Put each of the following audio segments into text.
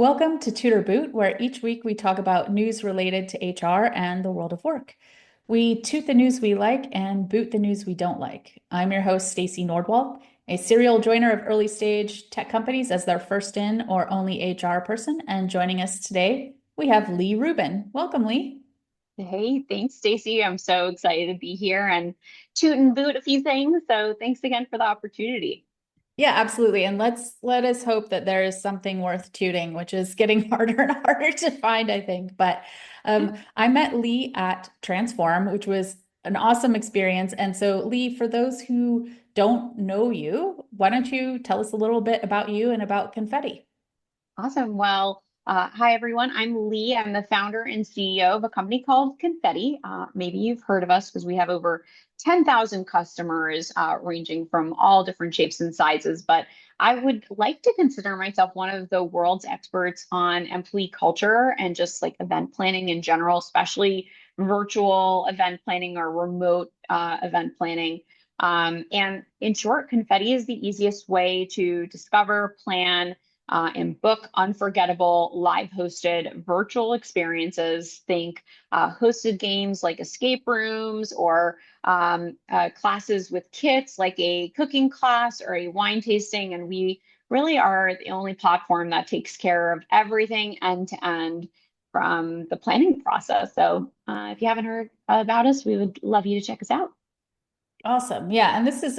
Welcome to Tutor Boot, where each week we talk about news related to HR and the world of work. We toot the news we like and boot the news we don't like. I'm your host, Stacey Nordwall, a serial joiner of early stage tech companies as their first in or only HR person. And joining us today, we have Lee Rubin. Welcome, Lee. Hey, thanks, Stacey. I'm so excited to be here and toot and boot a few things. So thanks again for the opportunity. Yeah, absolutely. And let us hope that there is something worth tooting, which is getting harder and harder to find, I think. But I met Lee at Transform, which was an awesome experience. And so, Lee, for those who don't know you, why don't you tell us a little bit about you and about Confetti? Awesome. Well, hi, everyone. I'm Lee. I'm the founder and CEO of a company called Confetti. Maybe you've heard of us because we have over 10,000 customers ranging from all different shapes and sizes. But I would like to consider myself one of the world's experts on employee culture and just like event planning in general, especially virtual event planning or remote event planning. And in short, Confetti is the easiest way to discover, plan, and book unforgettable live hosted virtual experiences. Think hosted games like escape rooms or classes with kits like a cooking class or a wine tasting. And we really are the only platform that takes care of everything end to end from the planning process. So if you haven't heard about us, we would love you to check us out. Awesome. Yeah, and this is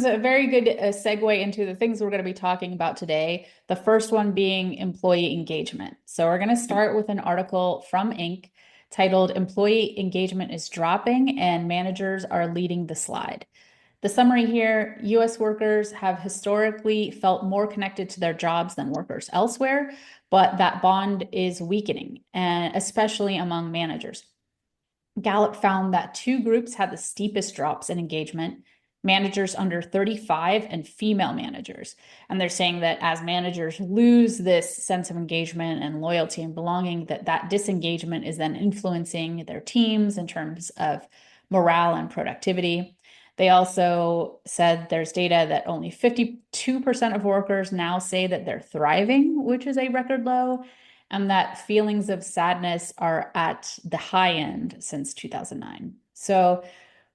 a very good segue into the things we're going to be talking about today. The first one being employee engagement. So we're going to start with an article from Inc. titled "Employee Engagement is Dropping and Managers Are Leading the Slide." The summary here: US workers have historically felt more connected to their jobs than workers elsewhere, but that bond is weakening, and especially among managers. Gallup found that two groups had the steepest drops in engagement: managers under 35 and female managers. And they're saying that as managers lose this sense of engagement and loyalty and belonging, that disengagement is then influencing their teams in terms of morale and productivity. They also said there's data that only 52% of workers now say that they're thriving, which is a record low, and that feelings of sadness are at the high end since 2009. So,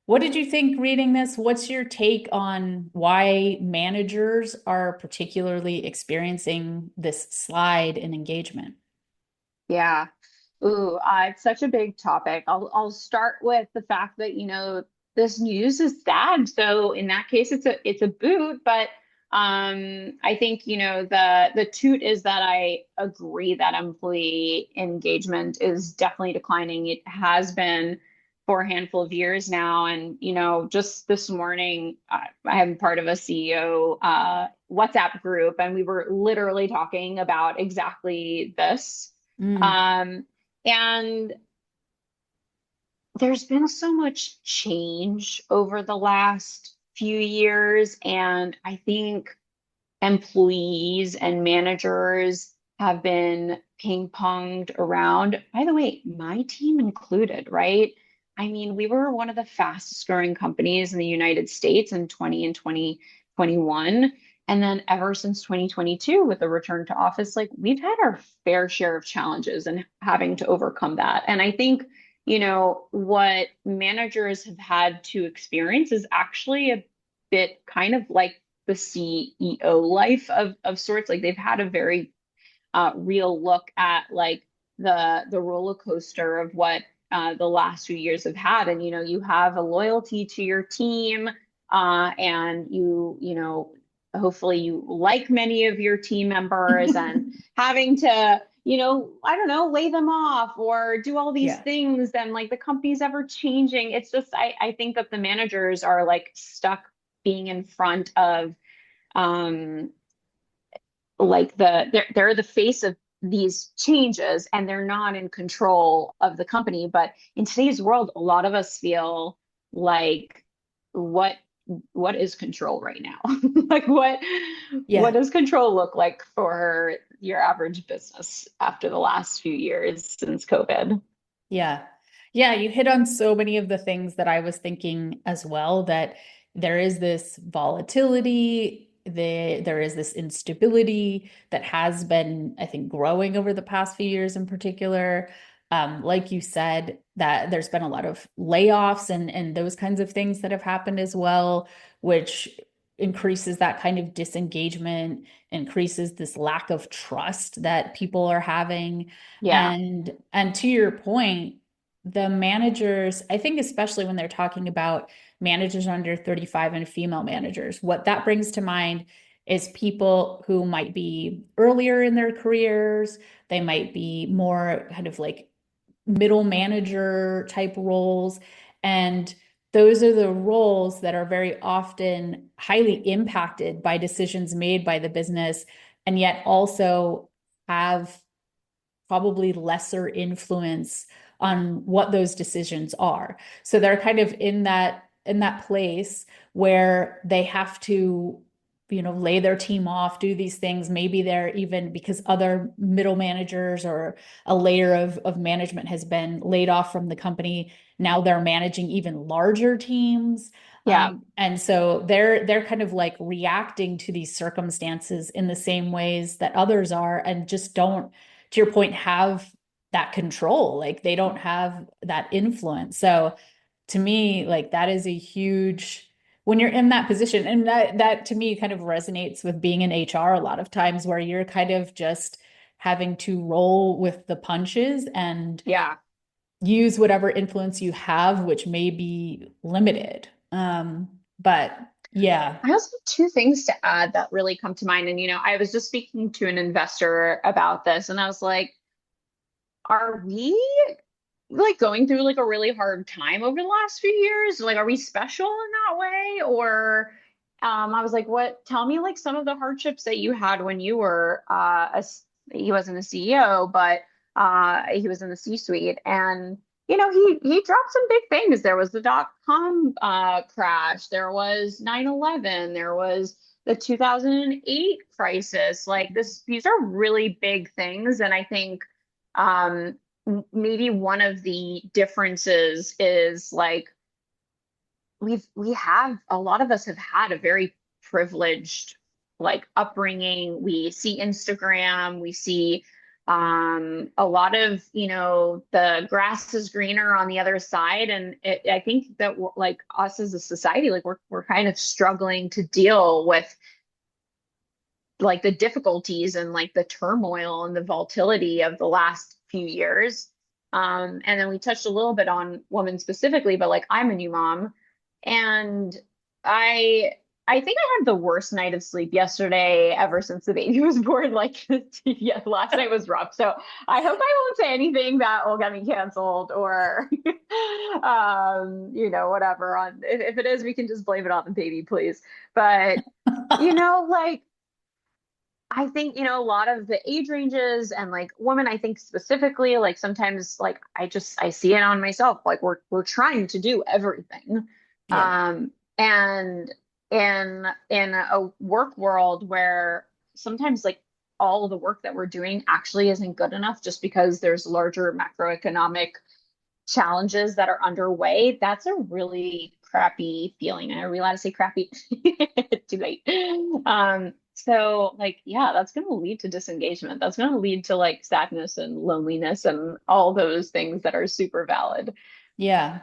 what did you think reading this? What's your take on why managers are particularly experiencing this slide in engagement? Yeah. Ooh, it's such a big topic. I'll start with the fact that, this news is sad. So in that case, it's a boot, but I think, the toot is that I agree that employee engagement is definitely declining. It has been for a handful of years now. And, just this morning, I am part of a CEO WhatsApp group, and we were literally talking about exactly this. Mm, Um, and there's been so much change over the last few years, and I think employees and managers have been ping-ponged around. By the way, my team included, right? I mean, we were one of the fastest growing companies in the United States in 20 and 2021. And then ever since 2022, with the return to office, like we've had our fair share of challenges and having to overcome that. And I think, what managers have had to experience is actually a bit kind of like the CEO life of sorts. Like they've had a very real look at like the roller coaster of what the last few years have had. And you have a loyalty to your team, and hopefully you like many of your team members, and having to I don't know, lay them off or do all these yeah. things, and like the company's ever changing. It's just I think that the managers are like stuck being in front of um like they're the face of these changes, and they're not in control of the company. But in today's world, a lot of us feel like what what is control right now? Like what Yeah. does control look like for your average business after the last few years since COVID? Yeah. Yeah, you hit on so many of the things that I was thinking as well, that there is this volatility. there is this instability that has been, I think, growing over the past few years in particular. Like you said, that there's been a lot of layoffs and those kinds of things that have happened as well, which increases that kind of disengagement, increases this lack of trust that people are having. Yeah. And to your point, the managers, I think especially when they're talking about managers under 35 and female managers, what that brings to mind is people who might be earlier in their careers, they might be more kind of like middle manager type roles. And those are the roles that are very often highly impacted by decisions made by the business, and yet also have probably lesser influence on what those decisions are. So they're kind of in that place where they have to, lay their team off, do these things. Maybe they're even because other middle managers or a layer of management has been laid off from the company. Now they're managing even larger teams. Yeah. And so they're kind of like reacting to these circumstances in the same ways that others are, and just don't, to your point, have that control. Like they don't have that influence. So to me, like that is a huge, when you're in that position, and that to me kind of resonates with being in HR a lot of times, where you're kind of just having to roll with the punches and Yeah. use whatever influence you have, which may be limited. But yeah. I also have two things to add that really come to mind. And, I was just speaking to an investor about this, and I was like, are we like going through like a really hard time over the last few years? Like, are we special in that way? Or I was like, what, tell me like some of the hardships that you had when you were he wasn't a CEO, but he was in the C-suite. And he dropped some big things. There was the dot-com crash, there was 9/11, there was the 2008 crisis. Like these are really big things. And I think um maybe one of the differences is like we have a lot of us have had a very privileged like upbringing. We see Instagram, we see a lot of, the grass is greener on the other side. And I think that like us as a society, like we're kind of struggling to deal with like the difficulties and like the turmoil and the volatility of the last few years. And then we touched a little bit on women specifically, but like I'm a new mom, and I I think I had the worst night of sleep yesterday ever since the baby was born. Like, yeah, last night was rough. So I hope I won't say anything that will get me canceled or, whatever. If it is, we can just blame it on the baby, please. But like I think, a lot of the age ranges and like women, I think specifically, like sometimes like I see it on myself. Like we're trying to do everything. Yeah. And in a work world where sometimes like all of the work that we're doing actually isn't good enough just because there's larger macroeconomic challenges that are underway, that's a really crappy feeling. Are we allowed to say crappy? Too late. So like, yeah, that's going to lead to disengagement. That's going to lead to like sadness and loneliness and all those things that are super valid. Yeah.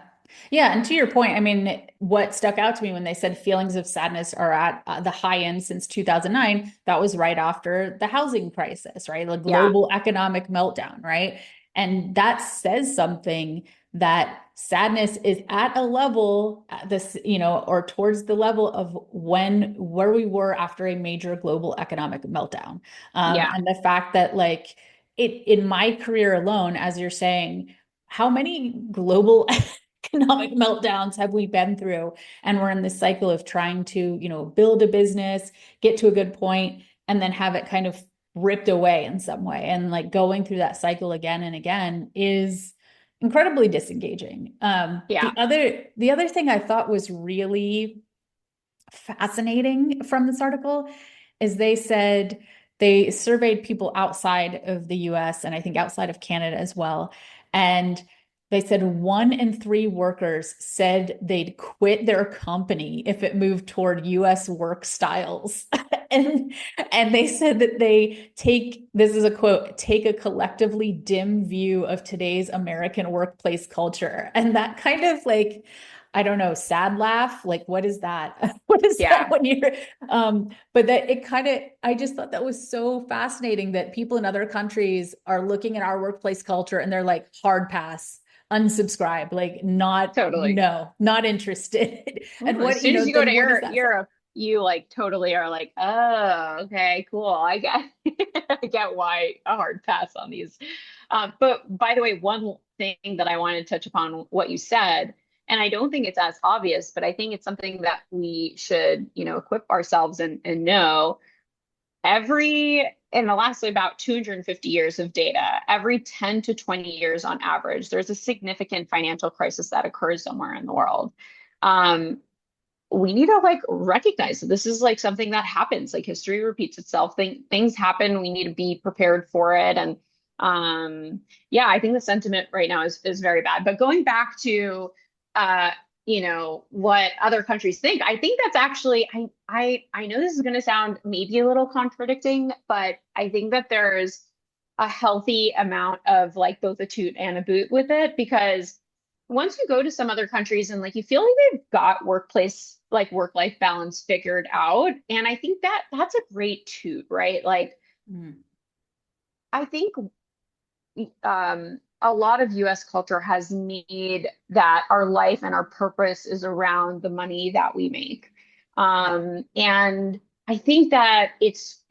Yeah. And to your point, I mean, what stuck out to me when they said feelings of sadness are at the high end since 2009, that was right after the housing crisis, right? The Yeah, global economic meltdown, right? And that says something, that sadness is at a level at this, or towards the level of where we were after a major global economic meltdown. yeah, And the fact that like in my career alone, as you're saying, how many global economic meltdowns have we been through? And we're in this cycle of trying to, build a business, get to a good point, and then have it kind of ripped away in some way. And like going through that cycle again and again is incredibly disengaging. yeah, The other thing I thought was really fascinating from this article is they said they surveyed people outside of the US and I think outside of Canada as well. And they said 1 in 3 workers said they'd quit their company if it moved toward US work styles. and and they said that they take, this is a quote, take a collectively dim view of today's American workplace culture. And that kind of like, I don't know, sad laugh. Like, what is that? What is that Yeah, when you're but that it kind of, I just thought that was so fascinating that people in other countries are looking at our workplace culture and they're like, hard pass, unsubscribe, like not, totally. no, not interested. And Well, as what, soon as you go to then what does that say? Europe, you like totally are like, oh, okay, cool. I get I get why a hard pass on these. But by the way, one thing that I wanted to touch upon what you said, and I don't think it's as obvious, but I think it's something that we should, equip ourselves and know. In the last about 250 years of data, every 10 to 20 years on average, there's a significant financial crisis that occurs somewhere in the world. Um, we need to like recognize that this is like something that happens. Like history repeats itself. Things happen. We need to be prepared for it. And yeah, I think the sentiment right now is very bad. But going back to uh, what other countries think, I think that's actually I know this is going to sound maybe a little contradicting, but I think that there's a healthy amount of like both a toot and a boot with it because once you go to some other countries and like you feel like they've got workplace like work-life balance figured out, and I think that that's a great toot, right? Like Mm. I think a lot of US culture has made that our life and our purpose is around the money that we make. Yeah. And I think that it's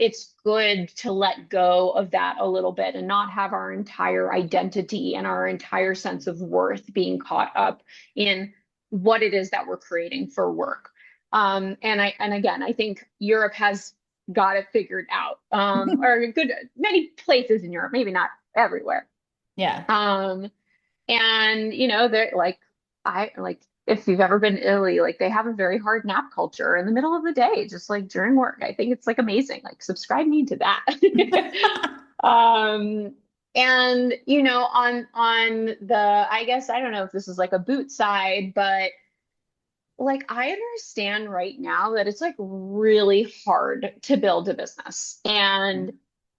good to let go of that a little bit and not have our entire identity and our entire sense of worth being caught up in what it is that we're creating for work. And again, I think Europe has got it figured out. Or good many places in Europe, maybe not everywhere. Yeah. Um, and they're like, I like if you've ever been to Italy, like they have a very hard nap culture in the middle of the day, just like during work. I think it's like amazing. Like subscribe me to that. Um, and on the, I guess I don't know if this is like a boot side, but like I understand right now that it's like really hard to build a business and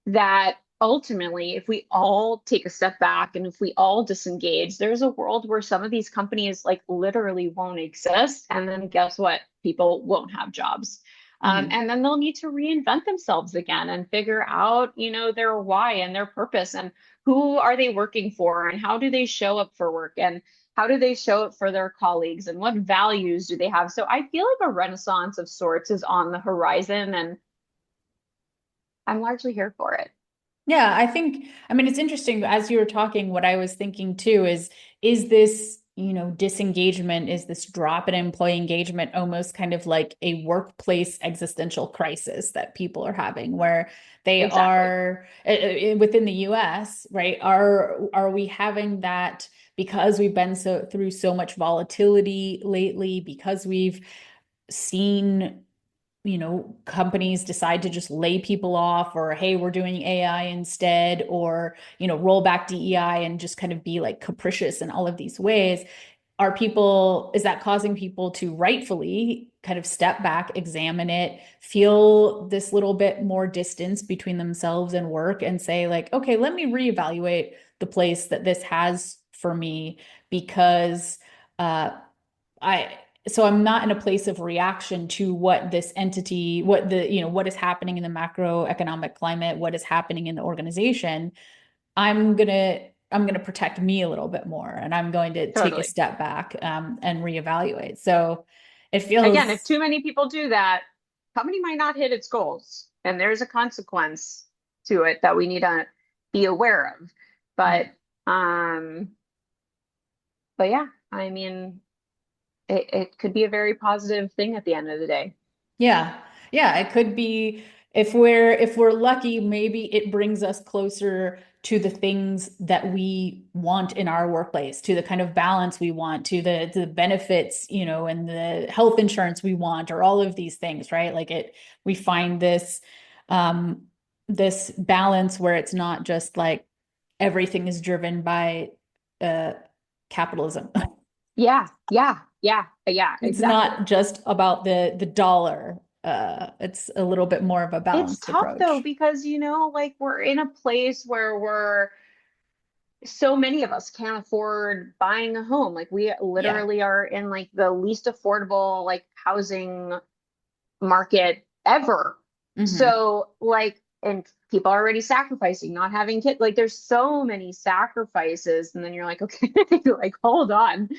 that ultimately if we all take a step back and if we all disengage, there's a world where some of these companies like literally won't exist, and then guess what, people won't have jobs. Mhm. And then they'll need to reinvent themselves again and figure out their why and their purpose and who are they working for and how do they show up for work and how do they show it for their colleagues and what values do they have? So I feel like a renaissance of sorts is on the horizon, and I'm largely here for it. Yeah, I think, I mean, it's interesting as you were talking, what I was thinking too is this, disengagement, is this drop in employee engagement almost kind of like a workplace existential crisis that people are having where they Exactly. are within the US, right? Are we having that because we've been through so much volatility lately, because we've seen companies decide to just lay people off, or hey, we're doing AI instead, or roll back DEI and just kind of be like capricious in all of these ways. Is that causing people to rightfully kind of step back, examine it, feel this little bit more distance between themselves and work, and say like, okay, let me reevaluate the place that this has for me, because uh I so I'm not in a place of reaction to what this entity, what is happening in the macroeconomic climate, what is happening in the organization. I'm gonna protect me a little bit more, and I'm going to take a Totally. step back and reevaluate. So it Again, if feels, too many people do that, company might not hit its goals, and there's a consequence to it that we need to be aware of. But um, but yeah, I mean, it could be a very positive thing at the end of the day. yeah. Yeah, it could be, if we're lucky, maybe it brings us closer to the things that we want in our workplace, to the kind of balance we want, to the benefits, and the health insurance we want, or all of these things, right? Like we find um this balance where it's not just like everything is driven by uh capitalism. Yeah, yeah, yeah, yeah, It's exactly. not just about the dollar. It's a little bit more of a It's balanced tough though, approach. because like we're in a place where so many of us can't afford buying a home. Like we Yeah. literally are in like the least affordable like housing market ever. Hmm. So like, and people are already sacrificing, not having kids. Like there's so many sacrifices. And then you're like, okay, like hold on.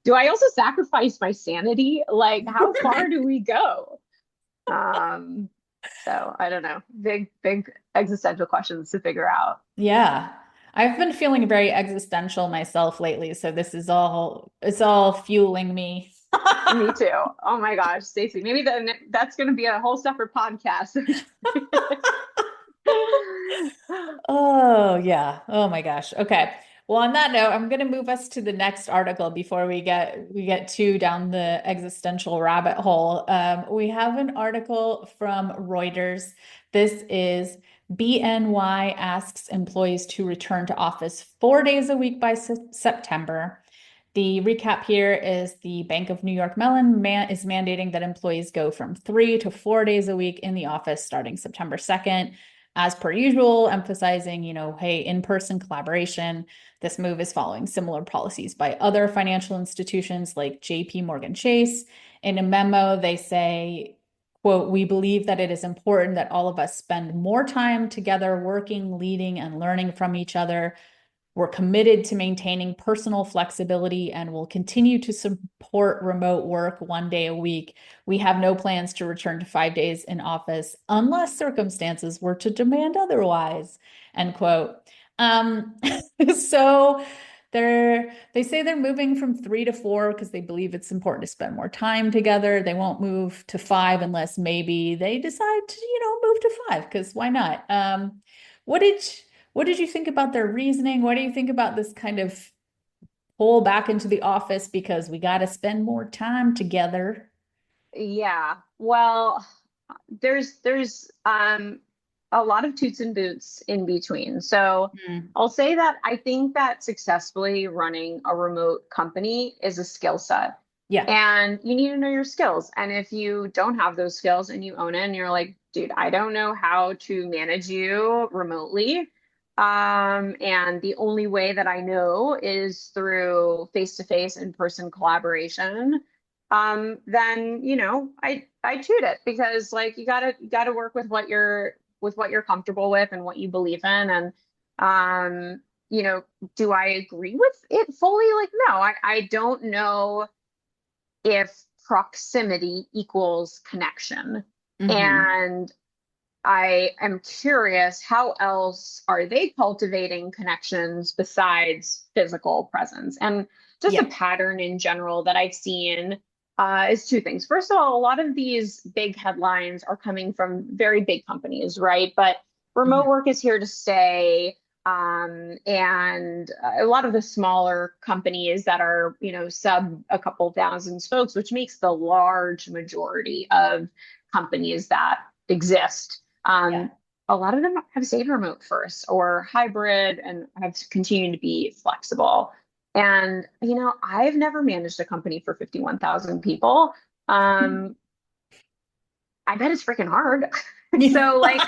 Do I also sacrifice my sanity? Like how far do we go? Um, so I don't know. Big existential questions to figure out. Yeah. I've been feeling very existential myself lately, so this is all it's all fueling me. Me too. Oh my gosh, Stacey. Maybe then that's going to be a whole separate podcast. Oh, yeah. Oh my gosh. Okay. Well, on that note, I'm going to move us to the next article before we get too down the existential rabbit hole. We have an article from Reuters. This is BNY asks employees to return to office 4 days a week by September. The recap here is the Bank of New York Mellon is mandating that employees go from 3 to 4 days a week in the office starting September 2nd. As per usual, emphasizing, hey, in-person collaboration. This move is following similar policies by other financial institutions like JP Morgan Chase. In a memo, they say, quote, we believe that it is important that all of us spend more time together working, leading, and learning from each other. We're committed to maintaining personal flexibility and will continue to support remote work 1 day a week. We have no plans to return to 5 days in office unless circumstances were to demand otherwise. End quote. Um, so they say they're moving from 3 to 4 because they believe it's important to spend more time together. They won't move to 5 unless maybe they decide to, move to 5 because why not? What did what did you think about their reasoning? What do you think about this kind of pull back into the office because we got to spend more time together? Yeah. Well, there's a lot of toots and boots in between. So Mm, I'll say that I think that successfully running a remote company is a skill set. yeah. And you need to know your skills. And if you don't have those skills and you own it and you're like, dude, I don't know how to manage you remotely. And the only way that I know is through face-to-face in-person collaboration. Then I choose it because like you gotta work with what you're comfortable with and what you believe in. And um, do I agree with it fully? Like, no, I don't know if proximity equals connection. Hmm. And I am curious, how else are they cultivating connections besides physical presence? And just a Yeah. pattern in general that I've seen is two things. First of all, a lot of these big headlines are coming from very big companies, right? But remote Hmm. work is here to stay. And a lot of the smaller companies that are, sub a couple thousand folks, which makes the large majority of companies that exist. Yeah. A lot of them have stayed remote first or hybrid and have continued to be flexible. And, I've never managed a company for 51,000 people. Um, I bet it's freaking hard. So like,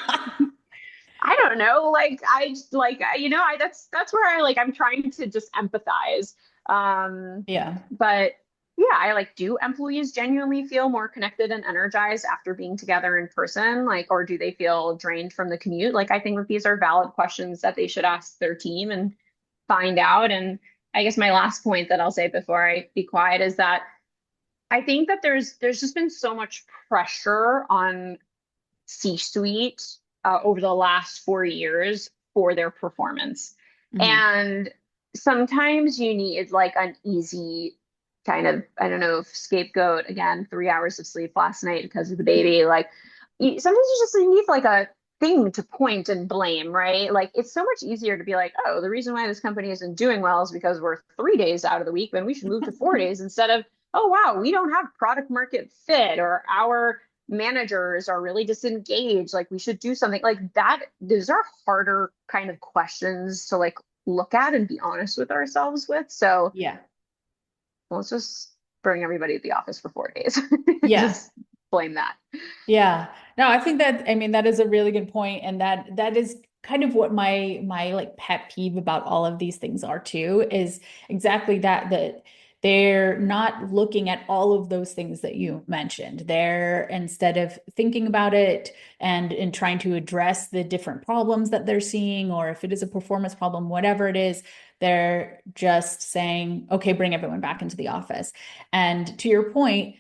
I don't know, like I just like that's where I'm trying to just empathize. Um, Yeah. but yeah, I like, do employees genuinely feel more connected and energized after being together in person? Like, or do they feel drained from the commute? Like, I think that these are valid questions that they should ask their team and find out. And I guess my last point that I'll say before I be quiet is that I think that there's just been so much pressure on C-suite over the last 4 years for their performance. Hmm. And sometimes you need like an easy kind of, I don't know, scapegoat. Again, 3 hours of sleep last night because of the baby. Like sometimes you just need like a thing to point and blame, right? Like it's so much easier to be like, oh, the reason why this company isn't doing well is because we're 3 days out of the week when we should move to 4 days instead of, oh, wow, we don't have product market fit or our managers are really disengaged, like we should do something like that. Those are harder kind of questions to like look at and be honest with ourselves with. So Yeah. let's just bring everybody to the office for 4 days. Yeah. Just blame that. Yeah. No, I think that, I mean, that is a really good point, and that is kind of what my like pet peeve about all of these things are too, is exactly that they're not looking at all of those things that you mentioned. They're, instead of thinking about it and trying to address the different problems that they're seeing, or if it is a performance problem, whatever it is, they're just saying, okay, bring everyone back into the office. And to your point,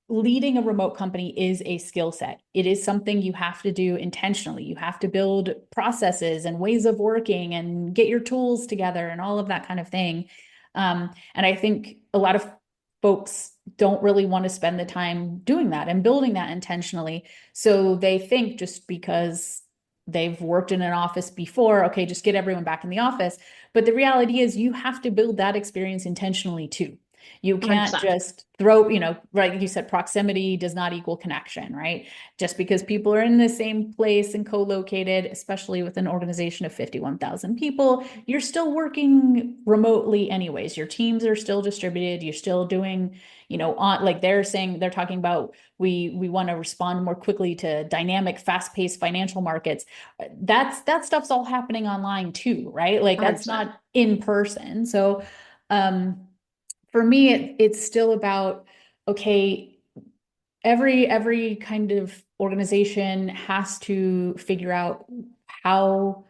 leading a remote company is a skill set. It is something you have to do intentionally. You have to build processes and ways of working and get your tools together and all of that kind of thing. And I think a lot of folks don't really want to spend the time doing that and building that intentionally. So they think just because they've worked in an office before, okay, just get everyone back in the office. But the reality is you have to build that experience intentionally too. You can't 100%. just throw, right? You said proximity does not equal connection, right? Just because people are in the same place and co-located, especially with an organization of 51,000 people, you're still working remotely anyways. Your teams are still distributed. You're still doing, on, like they're talking about, we want to respond more quickly to dynamic, fast-paced financial markets. That stuff's all happening online too, right? Like that's 100%. not in person. So, for me, it's still about, okay, every kind of organization has to figure out how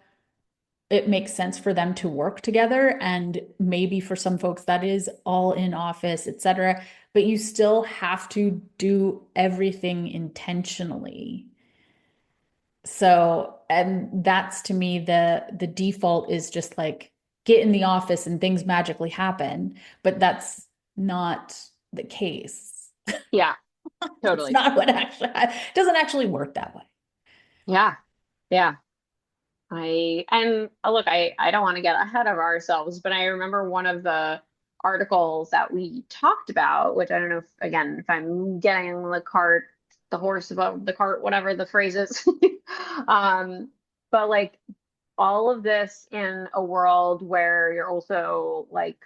it makes sense for them to work together. And maybe for some folks that is all in office, et cetera, but you still have to do everything intentionally. So, and that's, to me, the default is just like get in the office and things magically happen, but that's not the case. Yeah, It's totally. not what actually, it doesn't actually work that way. Yeah. Yeah. Look, I don't want to get ahead of ourselves, but I remember one of the articles that we talked about, which I don't know if, again, if I'm getting the cart, the horse above the cart, whatever the phrase is. Um, but like all of this in a world where you're also like,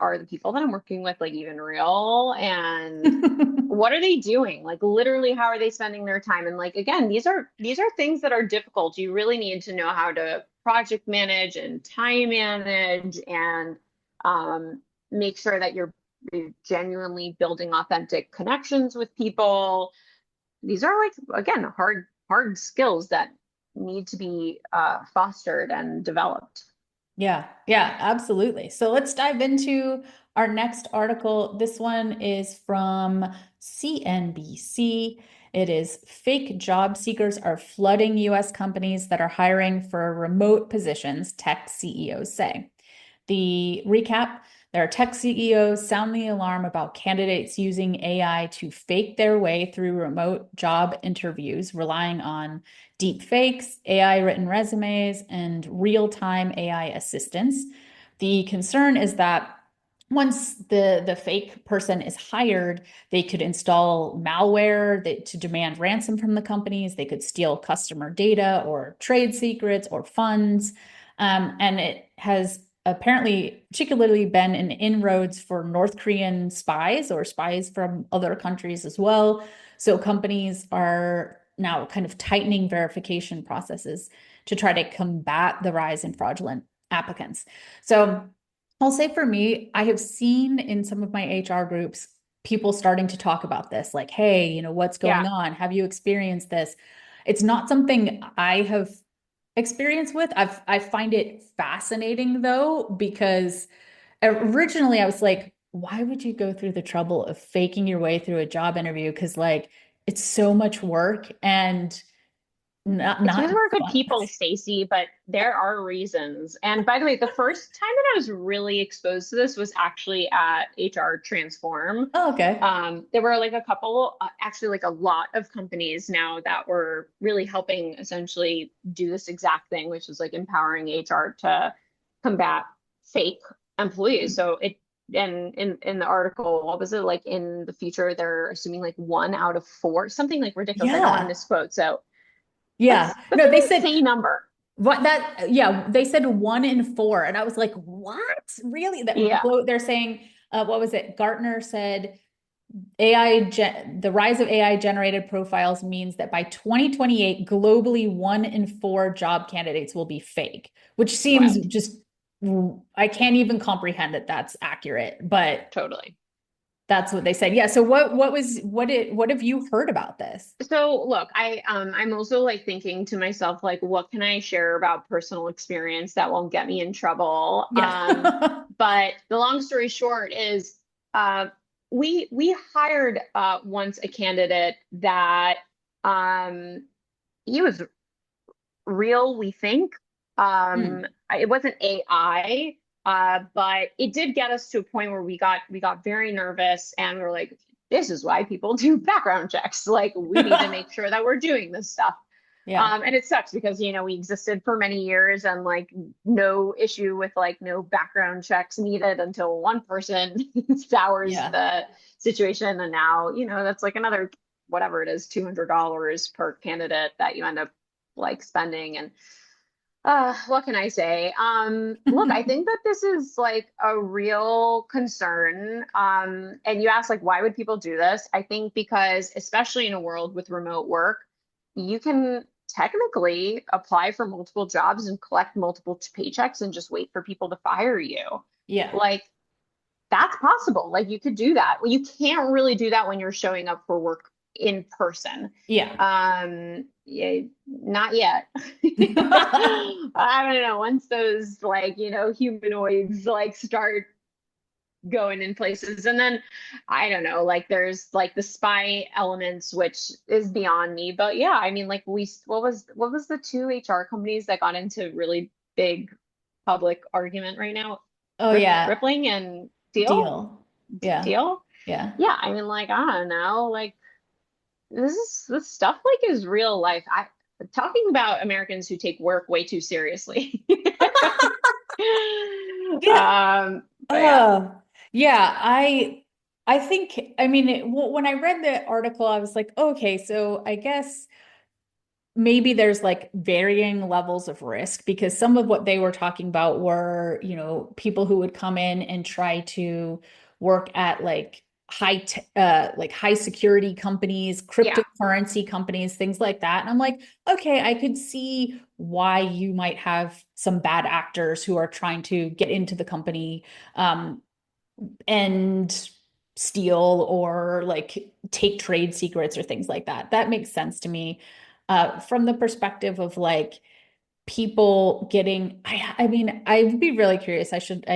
are the people that I'm working with like even real? And what are they doing? Like literally, how are they spending their time? And like again, these are things that are difficult. You really need to know how to project manage and time manage and make sure that you're genuinely building authentic connections with people. These are like again hard skills that need to be fostered and developed. Yeah, yeah, absolutely. So let's dive into our next article. This one is from CNBC. It is fake job seekers are flooding US companies that are hiring for remote positions, tech CEOs say. The recap, there are tech CEOs sound the alarm about candidates using AI to fake their way through remote job interviews, relying on deep fakes, AI written resumes, and real time AI assistance. The concern is that once the fake person is hired, they could install malware to demand ransom from the companies. They could steal customer data or trade secrets or funds. And it has apparently particularly been an inroads for North Korean spies or spies from other countries as well. So companies are now kind of tightening verification processes to try to combat the rise in fraudulent applicants. So I'll say for me, I have seen in some of my HR groups people starting to talk about this, like, hey, what's going Yeah. on? Have you experienced this? It's not something I have experience with. I find it fascinating though, because originally I was like, why would you go through the trouble of faking your way through a job interview? Because like it's so much work and It's not because we're good fun. people, Stacey, but there are reasons. And by the way, the first time that I was really exposed to this was actually at HR Transform. Oh, okay. There were like a couple, actually like a lot of companies now that were really helping essentially do this exact thing, which is like empowering HR to combat fake employees. So it and in the article, what was it like in the future? They're assuming like 1 out of 4, something like ridiculous. I don't want to Yeah. misquote. So Yeah. that's No, an they said insane number. What that, yeah, they said 1 in 4. And I was like, what? Really? Yeah, They're saying, what was it? Gartner said the rise of AI generated profiles means that by 2028, globally 1 in 4 job candidates will be fake, which seems right. just, I can't even comprehend that that's accurate, but Totally. that's what they said. Yeah. So what have you heard about this? So look, I'm also like thinking to myself, like, what can I share about personal experience that won't get me in trouble? Yeah. But the long story short is uh we hired once a candidate that um he was real, we think. Hmm. It wasn't AI, but it did get us to a point where we got very nervous and we were like, this is why people do background checks. Like we need to make sure that we're doing this stuff. Yeah. And it sucks because we existed for many years and like no issue with like no background checks needed until one person sours Yeah. the situation. And now, that's like another whatever it is, $200 per candidate that you end up like spending. And what can I say? Look, I think that this is like a real concern. And you ask like, why would people do this? I think because, especially in a world with remote work, you can technically apply for multiple jobs and collect multiple paychecks and just wait for people to fire you. Yeah. Like, that's possible. Like, you could do that. Well, you can't really do that when you're showing up for work in person. Yeah. Yeah, not yet. I don't know. Once those like, humanoids like start going in places, and then I don't know, like there's like the spy elements, which is beyond me. But yeah, I mean, like what was the two HR companies that got into really big public argument right now? Oh yeah. Rippling and Deal? Deal. Yeah. Deal? Yeah. Yeah, I mean, like, I don't know, like this stuff like is real life. I talking about Americans who take work way too seriously. Yeah. But yeah. Yeah, I think I mean when I read the article I was like, okay, so I guess maybe there's like varying levels of risk because some of what they were talking about were, people who would come in and try to work at like high security companies, Yeah. cryptocurrency companies, things like that. And I'm like, okay, I could see why you might have some bad actors who are trying to get into the company and steal or like take trade secrets or things like that. That makes sense to me. From the perspective of like people getting, I mean, I would be really curious. I should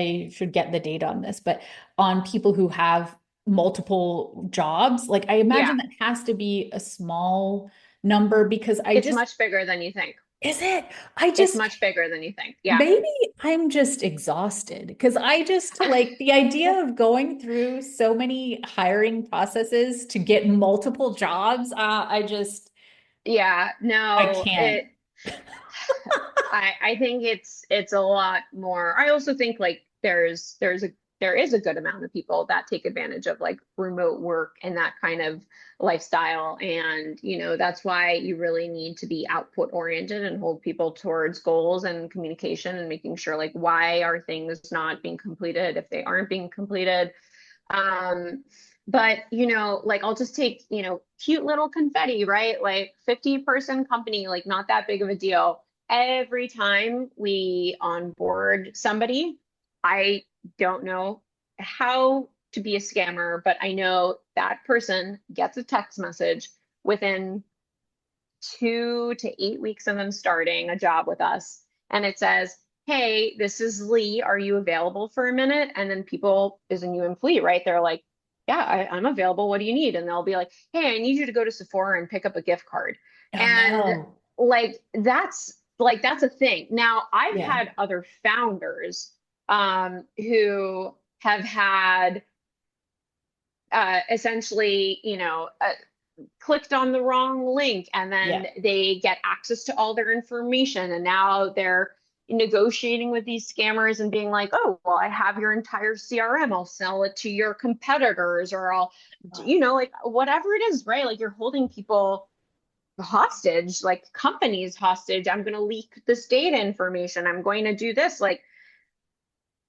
get the data on this, but on people who have multiple jobs, like I Yeah. imagine that has to be a small number because It's much bigger than you think. is it? I It's just much bigger than you think. Yeah. Maybe I'm just exhausted because I just like the idea of going through so many hiring processes to get multiple jobs. Yeah. I No, can't. I think it's a lot more. I also think like there is a good amount of people that take advantage of like remote work and that kind of lifestyle. And that's why you really need to be output oriented and hold people towards goals and communication and making sure like why are things not being completed if they aren't being completed. Um, but like I'll just take, cute little confetti, right? Like 50-person company, like not that big of a deal. Every time we onboard somebody, I don't know how to be a scammer, but I know that person gets a text message within 2 to 8 weeks of them starting a job with us. And it says, hey, this is Lee. Are you available for a minute? And then people, isn't you and Fleet, right? They're like, yeah, I'm available. What do you need? And they'll be like, hey, I need you to go to Sephora and pick up a gift card. Oh And no. that's a thing. Now, I've Yeah. had other founders who have had essentially, clicked on the wrong link and then Yeah. they get access to all their information and now they're negotiating with these scammers and being like, oh, well, I have your entire CRM, I'll sell it to your competitors or I'll, like whatever it is, right? Like you're holding people hostage, like companies hostage. I'm going to leak this data information. I'm going to do this. Like,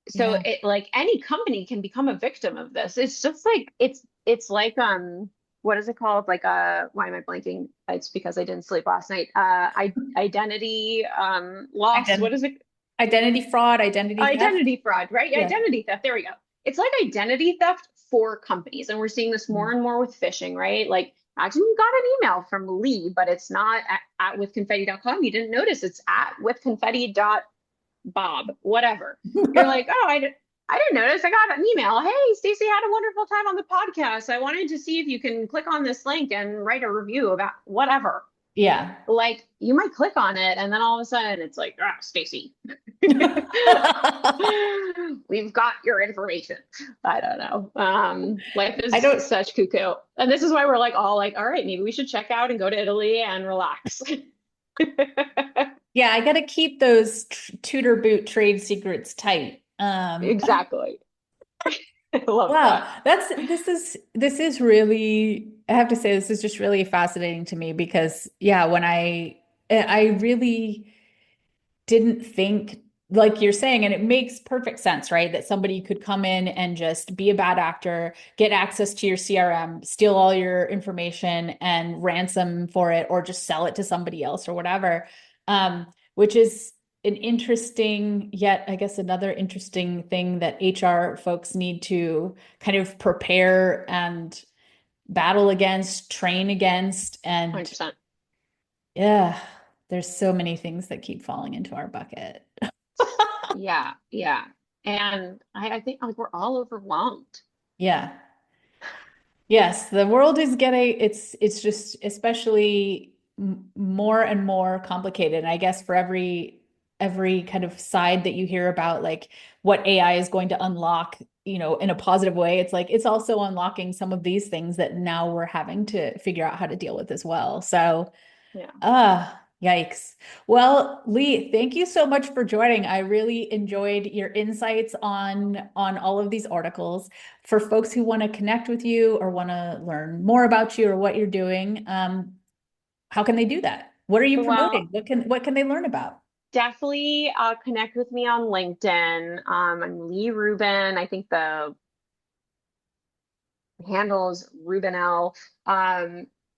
so Yeah. it like any company can become a victim of this. It's just like it's like what is it called? Like why am I blanking? It's because I didn't sleep last night. Identity loss. What Ident is it? Identity fraud, identity theft. Identity fraud, right? Yeah. Identity theft. There we go. It's like identity theft for companies. And we're seeing this more Mm. and more with phishing, right? Like imagine you got an email from Lee, but it's not at withconfetti.com. You didn't notice it's at withconfetti.bob, whatever. You're like, oh, I didn't notice. I got an email. Hey, Stacey had a wonderful time on the podcast. I wanted to see if you can click on this link and write a review about whatever. Yeah. Like you might click on it and then all of a sudden it's like, ah, Stacey, we've got your information. I don't know. Life I is don't, such cuckoo. And this is why we're like all like, all right, maybe we should check out and go to Italy and relax. yeah, I got to keep those tutor boot trade secrets tight. Exactly. I love Wow, that. this is really, I have to say this is just really fascinating to me because yeah, when I really didn't think like you're saying, and it makes perfect sense, right? That somebody could come in and just be a bad actor, get access to your CRM, steal all your information and ransom for it, or just sell it to somebody else or whatever. Which is an interesting, yet I guess another interesting thing that HR folks need to kind of prepare and battle against, train against, and 100%. yeah, there's so many things that keep falling into our bucket. Yeah. Yeah. And I think like we're all overwhelmed. Yeah. Yes, the world is getting it's just especially more and more complicated. And I guess for every kind of side that you hear about like what AI is going to unlock, in a positive way, it's like it's also unlocking some of these things that now we're having to figure out how to deal with as well. So Yeah. Yikes. Well, Lee, thank you so much for joining. I really enjoyed your insights on all of these articles. For folks who want to connect with you or want to learn more about you or what you're doing, how can they do that? What are you Well, promoting? What can they learn about? definitely connect with me on LinkedIn. I'm Lee Rubin. I think the handles Rubinell.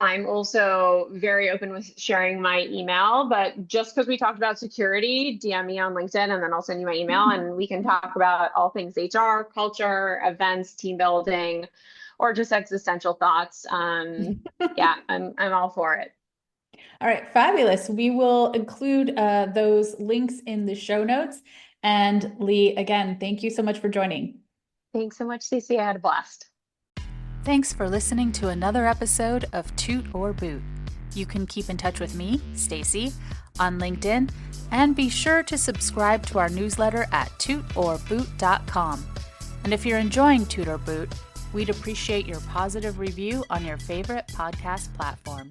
I'm also very open with sharing my email, but just because we talked about security, DM me on LinkedIn and then I'll send you my email and we can talk about all things HR, culture, events, team building, or just existential thoughts. Yeah, I'm all for it. All right, fabulous. We will include those links in the show notes. And Lee, again, thank you so much for joining. Thanks so much, Cece. I had a blast. Thanks for listening to another episode of Toot or Boot. You can keep in touch with me, Stacey, on LinkedIn, and be sure to subscribe to our newsletter at tootorboot.com. And if you're enjoying Toot or Boot, we'd appreciate your positive review on your favorite podcast platform.